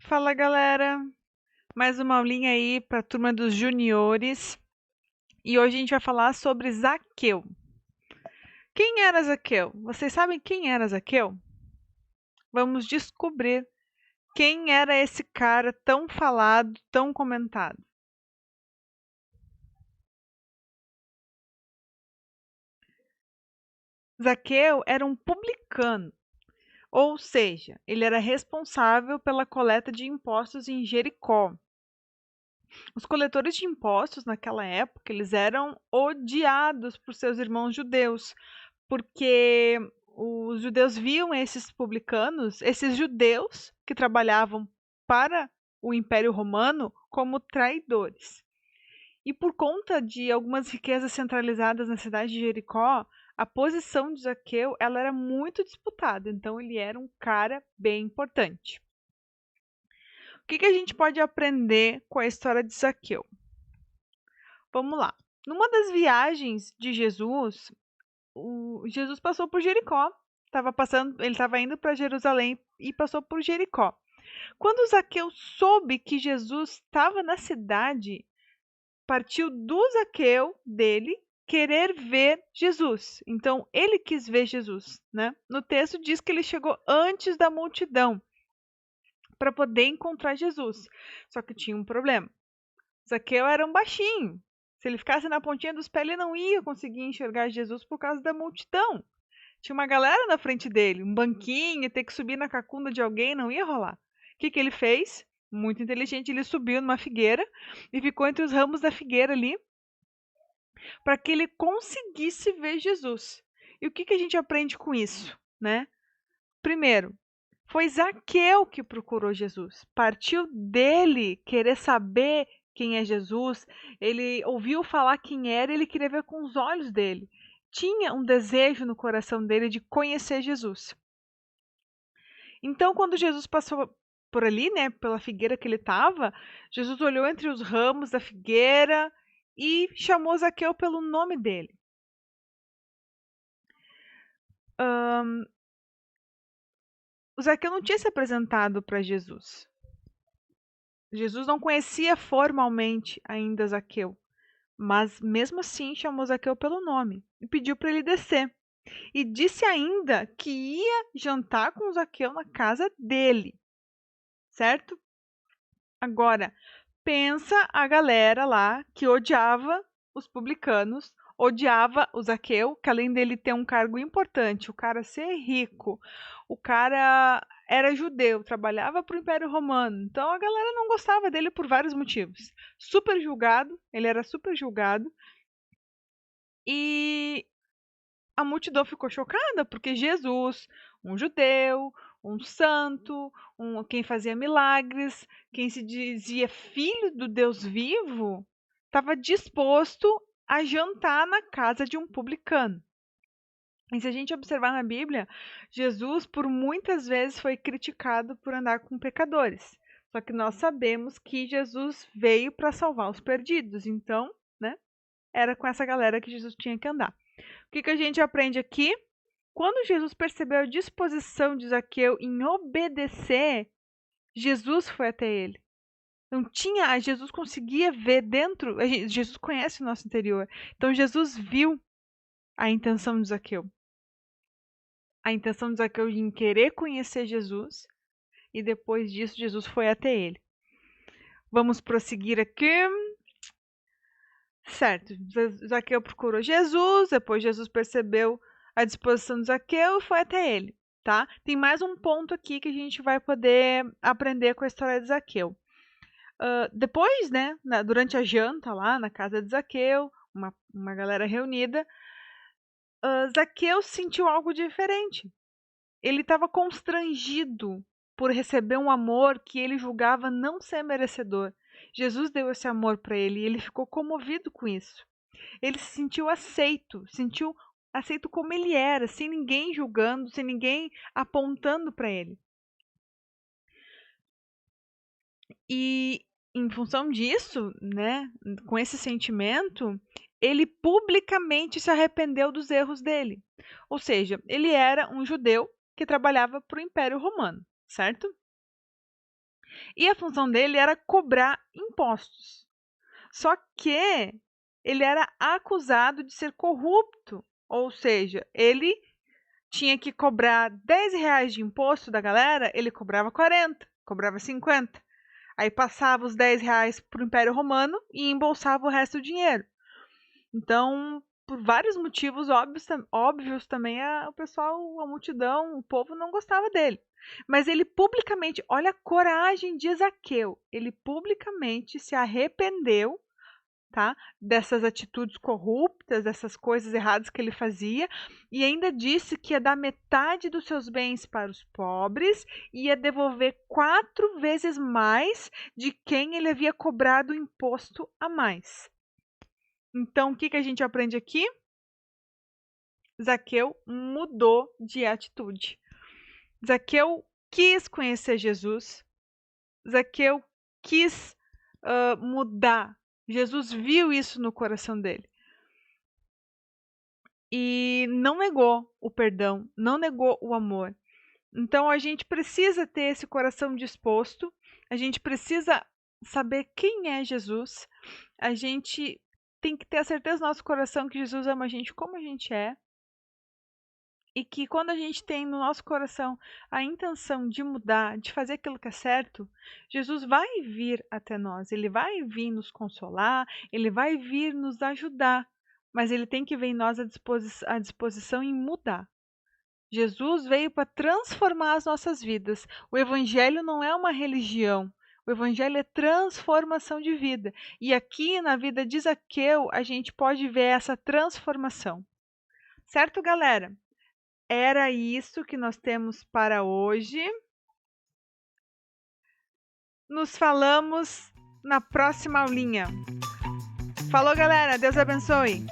Fala, galera! Mais uma aulinha aí para a turma dos juniores. E hoje a gente vai falar sobre Zaqueu. Quem era Zaqueu? Vocês sabem quem era Zaqueu? Vamos descobrir quem era esse cara tão falado, tão comentado. Zaqueu era um publicano, ou seja, ele era responsável pela coleta de impostos em Jericó. Os coletores de impostos naquela época, eles eram odiados por seus irmãos judeus, porque os judeus viam esses publicanos, esses judeus que trabalhavam para o Império Romano, como traidores. E por conta de algumas riquezas centralizadas na cidade de Jericó, a posição de Zaqueu ela era muito disputada, então ele era um cara bem importante. O que a gente pode aprender com a história de Zaqueu? Vamos lá. Numa das viagens de Jesus, Jesus passou por Jericó. Ele estava indo para Jerusalém e passou por Jericó. Quando Zaqueu soube que Jesus estava na cidade, partiu do Zaqueu dele querer ver Jesus. Então ele quis ver Jesus, né? No texto diz que ele chegou antes da multidão para poder encontrar Jesus. Só que tinha um problema. Zaqueu era um baixinho. Se ele ficasse na pontinha dos pés, ele não ia conseguir enxergar Jesus por causa da multidão. Tinha uma galera na frente dele, um banquinho, ter que subir na cacunda de alguém, não ia rolar. O que ele fez? Muito inteligente, ele subiu numa figueira e ficou entre os ramos da figueira ali, para que ele conseguisse ver Jesus. E o que a gente aprende com isso, né? Primeiro, foi Zaqueu que procurou Jesus. Partiu dele querer saber quem é Jesus. Ele ouviu falar quem era, ele queria ver com os olhos dele. Tinha um desejo no coração dele de conhecer Jesus. Então, quando Jesus passou por ali, né, pela figueira que ele estava, Jesus olhou entre os ramos da figueira e chamou Zaqueu pelo nome dele. O Zaqueu não tinha se apresentado para Jesus. Jesus não conhecia formalmente ainda Zaqueu, mas mesmo assim chamou Zaqueu pelo nome e pediu para ele descer. E disse ainda que ia jantar com Zaqueu na casa dele, certo? Agora, pensa a galera lá que odiava os publicanos, odiava o Zaqueu, que além dele ter um cargo importante, o cara ser rico, o cara era judeu, trabalhava para o Império Romano. Então a galera não gostava dele por vários motivos. Super julgado, ele era super julgado. E a multidão ficou chocada, porque Jesus, um judeu, um santo, quem fazia milagres, quem se dizia filho do Deus vivo, estava disposto a jantar na casa de um publicano. E se a gente observar na Bíblia, Jesus por muitas vezes foi criticado por andar com pecadores. Só que nós sabemos que Jesus veio para salvar os perdidos. Então, né, era com essa galera que Jesus tinha que andar. O que a gente aprende aqui? Quando Jesus percebeu a disposição de Zaqueu em obedecer, Jesus foi até ele. Não tinha, Jesus conseguia ver dentro, Jesus conhece o nosso interior. Então Jesus viu a intenção de Zaqueu. A intenção de Zaqueu em querer conhecer Jesus e depois disso Jesus foi até ele. Vamos prosseguir aqui. Certo, Zaqueu procurou Jesus, depois Jesus percebeu a disposição de Zaqueu e foi até ele, tá? Tem mais um ponto aqui que a gente vai poder aprender com a história de Zaqueu. Depois, né, durante a janta lá na casa de Zaqueu, uma galera reunida, Zaqueu sentiu algo diferente. Ele estava constrangido por receber um amor que ele julgava não ser merecedor. Jesus deu esse amor para ele e ele ficou comovido com isso. Ele se sentiu aceito como ele era, sem ninguém julgando, sem ninguém apontando para ele. E em função disso, né, com esse sentimento, ele publicamente se arrependeu dos erros dele. Ou seja, ele era um judeu que trabalhava para o Império Romano, certo? E a função dele era cobrar impostos. Só que ele era acusado de ser corrupto, ou seja, ele tinha que cobrar R$ 10 de imposto da galera, ele cobrava 40, cobrava 50. Aí passava os R$ 10 para o Império Romano e embolsava o resto do dinheiro. Então, por vários motivos óbvios também, o pessoal, a multidão, o povo não gostava dele. Mas ele publicamente, olha a coragem de Zaqueu, ele publicamente se arrependeu, tá, dessas atitudes corruptas, dessas coisas erradas que ele fazia, e ainda disse que ia dar metade dos seus bens para os pobres e ia devolver 4 vezes mais de quem ele havia cobrado o imposto a mais. Então, o que a gente aprende aqui? Zaqueu mudou de atitude. Zaqueu quis conhecer Jesus. Zaqueu quis mudar. Jesus viu isso no coração dele. E não negou o perdão, não negou o amor. Então, a gente precisa ter esse coração disposto. A gente precisa saber quem é Jesus. A gente tem que ter a certeza no nosso coração que Jesus ama a gente como a gente é. E que quando a gente tem no nosso coração a intenção de mudar, de fazer aquilo que é certo, Jesus vai vir até nós, ele vai vir nos consolar, ele vai vir nos ajudar, mas ele tem que ver em nós a disposição em mudar. Jesus veio para transformar as nossas vidas. O Evangelho não é uma religião, o Evangelho é transformação de vida. E aqui na vida de Zaqueu, a gente pode ver essa transformação. Certo, galera? Era isso que nós temos para hoje. Nos falamos na próxima aulinha. Falou, galera. Deus abençoe.